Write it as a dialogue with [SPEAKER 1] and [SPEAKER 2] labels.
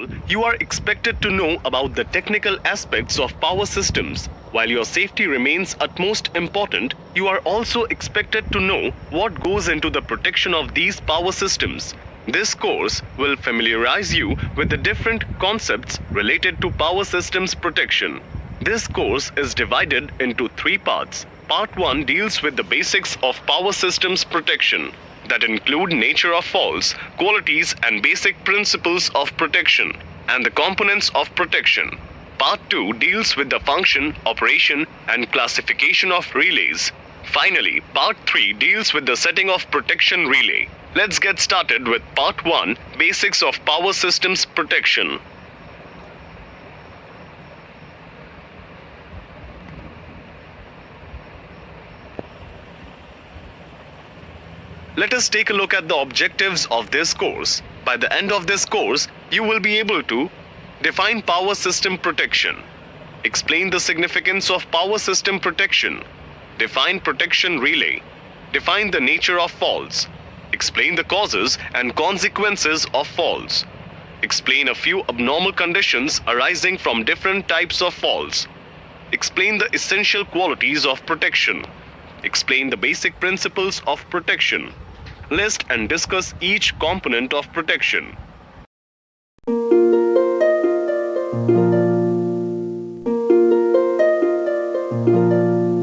[SPEAKER 1] all, you are expected to know about the technical aspects of power systems. While your safety remains utmost important, you are also expected to know what goes into the protection of these power systems. This course will familiarize you with the different concepts related to power systems protection. This course is divided into 3 parts. Part 1 deals with the basics of power systems protection that include nature of faults, qualities and basic principles of protection, and the components of protection. Part 2 deals with the function, operation and classification of relays. Finally, Part 3 deals with the setting of protection relay. Let's get started with Part 1, Basics of Power Systems Protection. Let us take a look at the objectives of this course. By the end of this course, you will be able to define power system protection, explain the significance of power system protection, define protection relay, define the nature of faults, explain the causes and consequences of faults, explain a few abnormal conditions arising from different types of faults, explain the essential qualities of protection, explain the basic principles of protection, list and discuss each component of protection.